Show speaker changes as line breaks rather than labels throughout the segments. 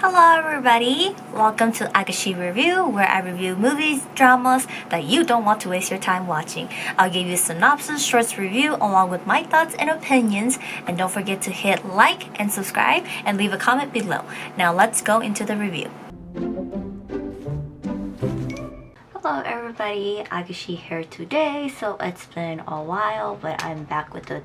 Hello everybody! Welcome to Agashe Review, where I review movies, dramas that you don't want to waste your time watching. I'll give you a synopsis, shorts review along with my thoughts and opinions, and don't forget to hit like and subscribe and leave a comment below. Now let's go into the review. Hello everybody, Agashe here today. So it's been a while, but I'm back with the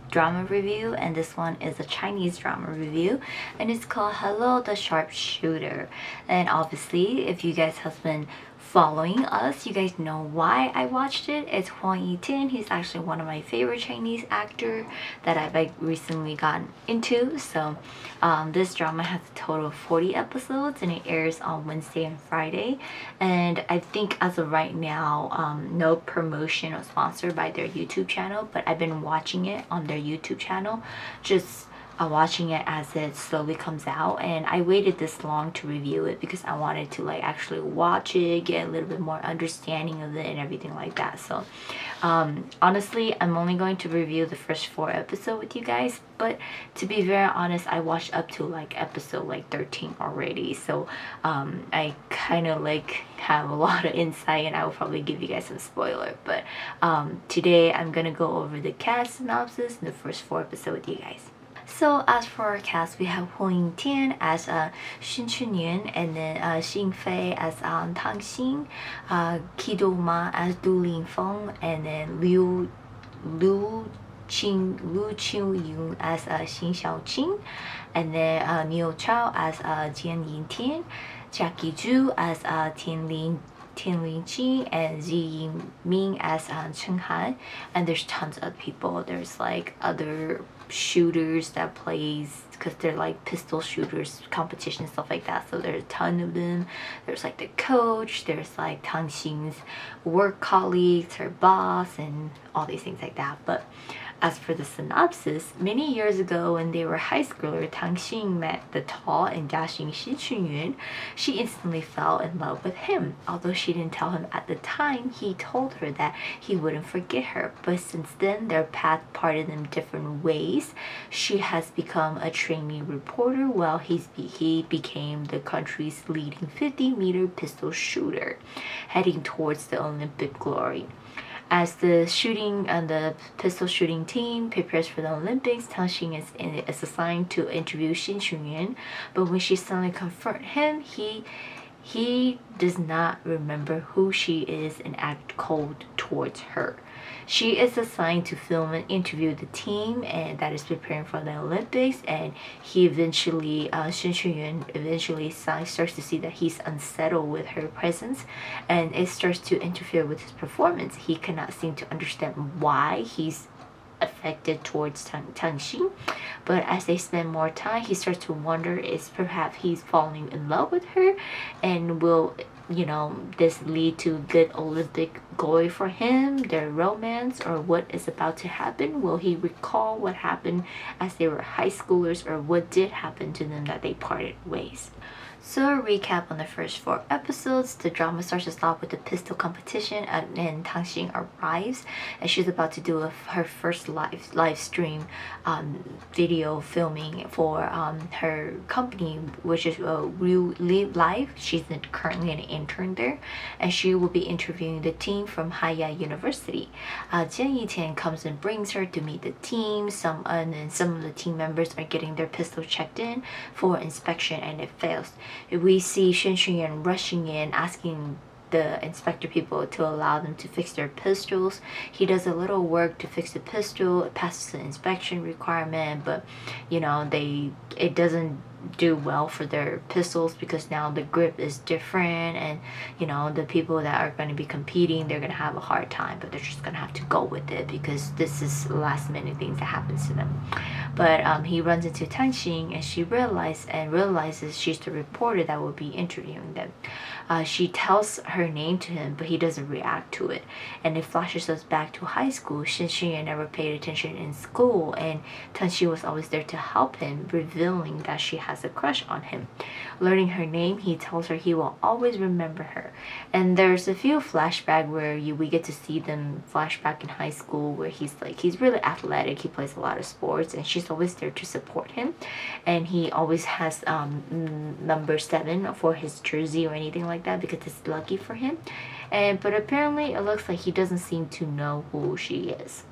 drama review, and this one is a Chinese drama review, and it's called Hello the Sharpshooter. And obviously, if you guys have been following us, you guys know why I watched it. It's Yi Tian. He's actually one of my favorite Chinese actor that I've recently gotten into. So this drama has a total of 40 episodes, and it airs on Wednesday and Friday. And I think as of right now, no promotion or sponsored by their YouTube channel, but I've been watching it on their YouTube channel, just watching it as it slowly comes out. And I waited this long to review it because I wanted to actually watch it, get a little bit more understanding of it and everything like that. So honestly, I'm only going to review the first 4 episodes with you guys, but to be very honest, I watched up to episode 13 already. So I kind of have a lot of insight, and I will probably give you guys some spoiler. But today I'm gonna go over the cast synopsis in the first 4 episodes with you guys. So as for our cast, we have Yi Tian as Xun Chunyuan, and then Xin Fei as Tang Xin, Kido Ma as Du Linfeng, and then Liu Qinyun as Xin Xiaoqing, and then Niu Chao as Jian Yintian, Jackie Zhu as Tianlin Qi, and Zi Yiming as Chen Han. And there's tons of people. There's other shooters that plays, because they're pistol shooters competition, stuff like that. So there's a ton of them. There's the coach, there's Tang Xin's work colleagues, her boss, and all these things like that. But as for the synopsis, many years ago when they were high schoolers, Tang Xin met the tall and dashing Xin Chunyuan. She instantly fell in love with him. Although she didn't tell him at the time, he told her that he wouldn't forget her. But since then, their path parted in different ways. She has become a trainee reporter, while he became the country's leading 50-meter pistol shooter, heading towards the Olympic glory. As the pistol shooting team prepares for the Olympics, Tang Xin is assigned to interview Xin Chunyuan. But when she suddenly confronts him, he does not remember who she is and act cold towards her. She is assigned to film and interview the team and that is preparing for the Olympics, and Xin Chunyuan eventually starts to see that he's unsettled with her presence, and it starts to interfere with his performance. He cannot seem to understand why he's affected towards Tang Xin, but as they spend more time, he starts to wonder if perhaps he's falling in love with her, and will this lead to good Olympic glory for him, their romance, or what is about to happen? Will he recall what happened as they were high schoolers, or what did happen to them that they parted ways? So a recap on the first 4 episodes. The drama starts with the pistol competition, and then Tang Xin arrives, and she's about to do her first live stream video filming for her company, which is Real Live. She's currently an intern there, and she will be interviewing the team from Haiya University. Yi Tian comes and brings her to meet the team. And then some of the team members are getting their pistol checked in for inspection, and it fails. We see Xin Chunyuan rushing in, asking the inspector people to allow them to fix their pistols. He does a little work to fix the pistol. It passes the inspection requirement, but it doesn't do well for their pistols because now the grip is different, and the people that are going to be competing, they're going to have a hard time, but they're just going to have to go with it because this is last minute things that happens to them. But he runs into Tang Xin, and she realizes she's the reporter that will be interviewing them. She tells her name to him, but he doesn't react to it, and it flashes us back to high school. Xin Chunyuan never paid attention in school, and Tang Xin was always there to help him, revealing that she has has a crush on him. Learning her name, he tells her he will always remember her. And there's a few flashbacks where we get to see them flashback in high school where he's really athletic, he plays a lot of sports, and she's always there to support him. And he always has number 7 for his jersey or anything like that because it's lucky for him. But apparently it looks like he doesn't seem to know who she is.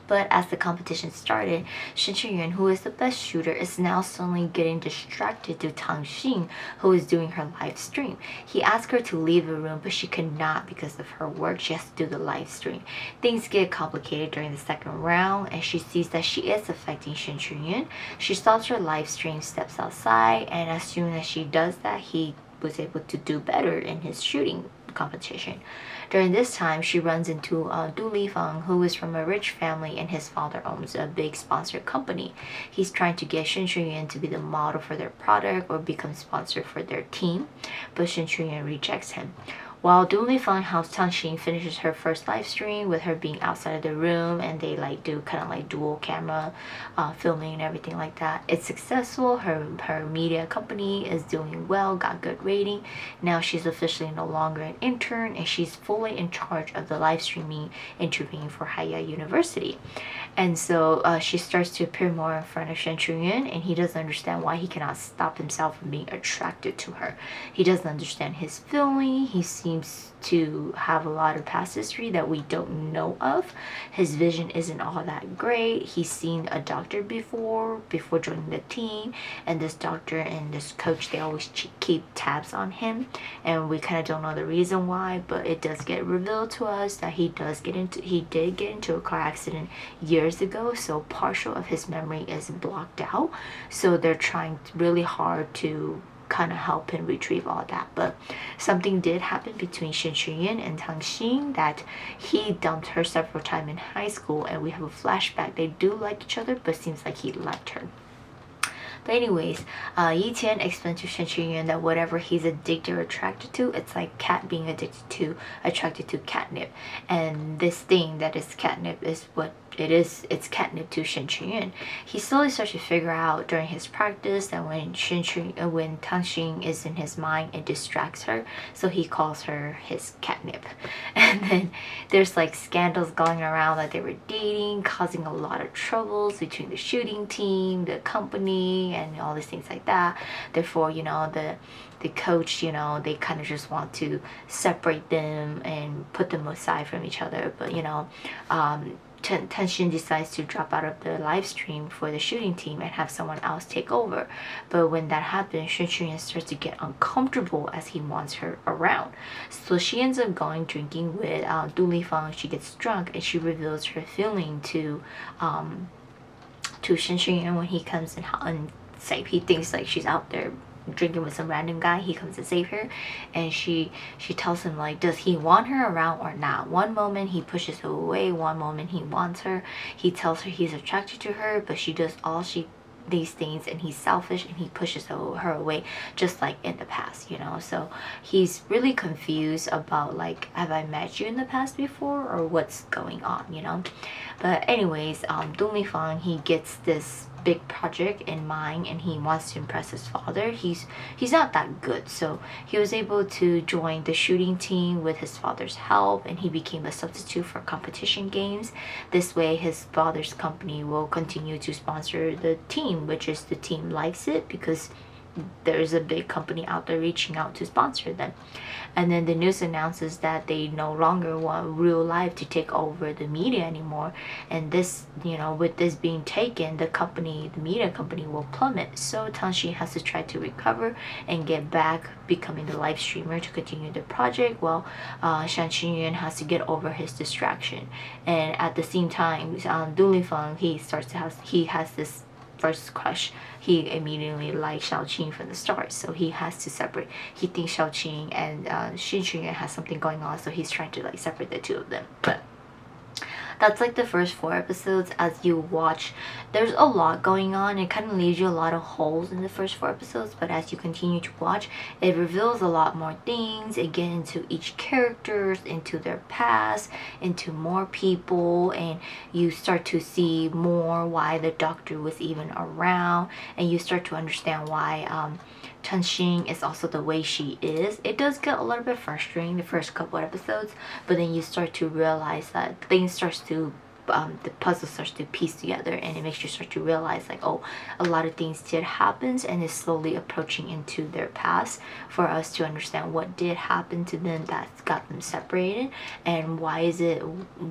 But as the competition started, Shen Chunyuan, who is the best shooter, is now suddenly getting distracted to Tang Xin, who is doing her live stream. He asked her to leave the room, but she could not because of her work. She has to do the live stream. Things get complicated during the second round, and she sees that she is affecting Shen Chunyuan. She stops her live stream, steps outside, and as soon as she does that, he was able to do better in his shooting competition. During this time, she runs into Du Lifeng, who is from a rich family and his father owns a big sponsored company. He's trying to get Shen Chunyuan to be the model for their product or become sponsored for their team, but Shen Chunyuan rejects him. While Du Lifeng helps Tang Xin finishes her first live stream with her being outside of the room, and they do kind of like dual camera filming and everything like that. It's successful. Her media company is doing well, got good rating. Now she's officially no longer an intern, and she's fully in charge of the live streaming interviewing for Haya University. And so she starts to appear more in front of Shen Chunyuan, and he doesn't understand why he cannot stop himself from being attracted to her. He doesn't understand his feeling. He seems to have a lot of past history that we don't know of. His vision isn't all that great. He's seen a doctor before joining the team, and this doctor and this coach, they always keep tabs on him, and we kind of don't know the reason why, but it does get revealed to us that he did get into a car accident years ago, so partial of his memory is blocked out. So they're trying really hard to kind of help him retrieve all that. But something did happen between Shen Chunyuan and Tang Xin, that he dumped her several times in high school, and we have a flashback. They do like each other, but seems like he liked her. But anyways, Yi Tian explained to Shen Chunyuan that whatever he's addicted or attracted to, it's like cat being attracted to catnip. And this thing that is catnip is what it is. It's catnip to Shen Chunyuan. He slowly starts to figure out during his practice that when Tang Xin is in his mind, it distracts her, so he calls her his catnip. And then there's like scandals going around that they were dating, causing a lot of troubles between the shooting team, the company, and all these things like that. Therefore, the coach, they kind of just want to separate them and put them aside from each other. But Tang Xin decides to drop out of the live stream for the shooting team and have someone else take over. But when that happens, Shen Chunyuan starts to get uncomfortable as he wants her around. So she ends up going drinking with Du Lifeng. She gets drunk and she reveals her feeling to Shen Chunyuan when he comes and say he thinks like she's out there drinking with some random guy. He comes to save her, and she tells him like, does he want her around or not? One moment he pushes her away, one moment he wants her. He tells her he's attracted to her, but she does all these things, and he's selfish and he pushes her away, just like in the past, so he's really confused about like, have I met you in the past before, or what's going on, but anyways, Du Lifeng, he gets this big project in mind and he wants to impress his father. He's not that good, so he was able to join the shooting team with his father's help, and he became a substitute for competition games. This way his father's company will continue to sponsor the team, which is the team likes it because there's a big company out there reaching out to sponsor them. And then the news announces that they no longer want real life to take over the media anymore, and this, with this being taken, the media company will plummet. So Tang Xin has to try to recover and get back becoming the live streamer to continue the project, while Shen Chunyuan has to get over his distraction. And at the same time, Du Lifeng, he has this first crush. He immediately liked Xiaoqing from the start, so he has to separate. He thinks Xiaoqing and Shen Chunyuan has something going on, so he's trying to like separate the two of them. But that's like the first 4 episodes. As you watch, there's a lot going on. It kind of leaves you a lot of holes in the first 4 episodes, but as you continue to watch, it reveals a lot more things. It gets into each characters, into their past, into more people, and you start to see more why the doctor was even around, and you start to understand why Chun-Xing is also the way she is. It does get a little bit frustrating the first couple of episodes, but then you start to realize that things starts to the puzzle starts to piece together, and it makes you start to realize like, oh, a lot of things did happen, and it's slowly approaching into their past for us to understand what did happen to them that got them separated, and why is it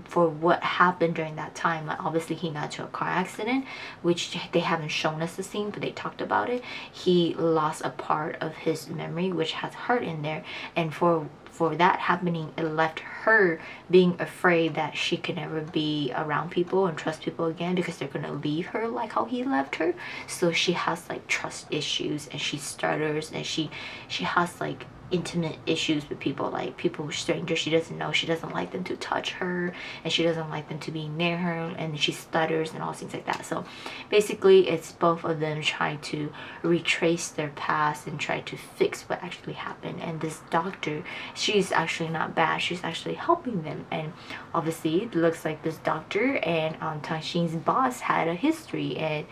for what happened during that time. Like, obviously he got into a car accident, which they haven't shown us the scene, but they talked about it. He lost a part of his memory, which has hurt in there, and for that happening, it left her being afraid that she could never be around people and trust people again, because they're gonna leave her like how he left her. So she has like trust issues, and she stutters, and she has like intimate issues with people, like people, strangers she doesn't know. She doesn't like them to touch her, and she doesn't like them to be near her, and she stutters and all things like that. So basically it's both of them trying to retrace their past and try to fix what actually happened. And this doctor, she's actually not bad, she's actually helping them. And obviously it looks like this doctor and Chun-Xing's boss had a history, and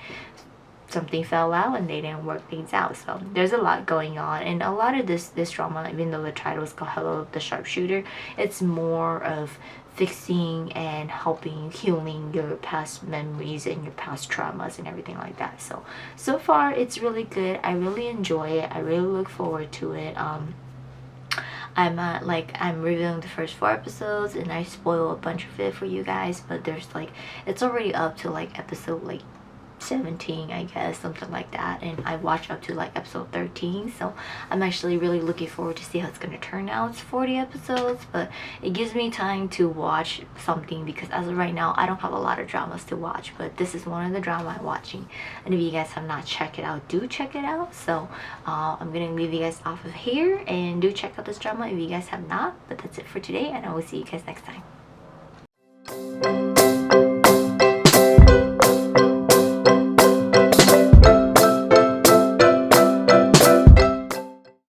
something fell out and they didn't work things out. So there's a lot going on, and a lot of this drama, even though the title is called Hello the Sharpshooter, it's more of fixing and helping healing your past memories and your past traumas and everything like that. So far it's really good. I really enjoy it. I really look forward to it. I'm reviewing the first 4 episodes, and I spoil a bunch of it for you guys, but there's like, it's already up to like episode like 17, I guess, something like that, and I watched up to like episode 13. So I'm actually really looking forward to see how it's gonna turn out. It's 40 episodes, but it gives me time to watch something, because as of right now I don't have a lot of dramas to watch, but this is one of the drama I'm watching. And if you guys have not checked it out, do check it out. So I'm gonna leave you guys off of here, and do check out this drama if you guys have not. But that's it for today, and I will see you guys next time.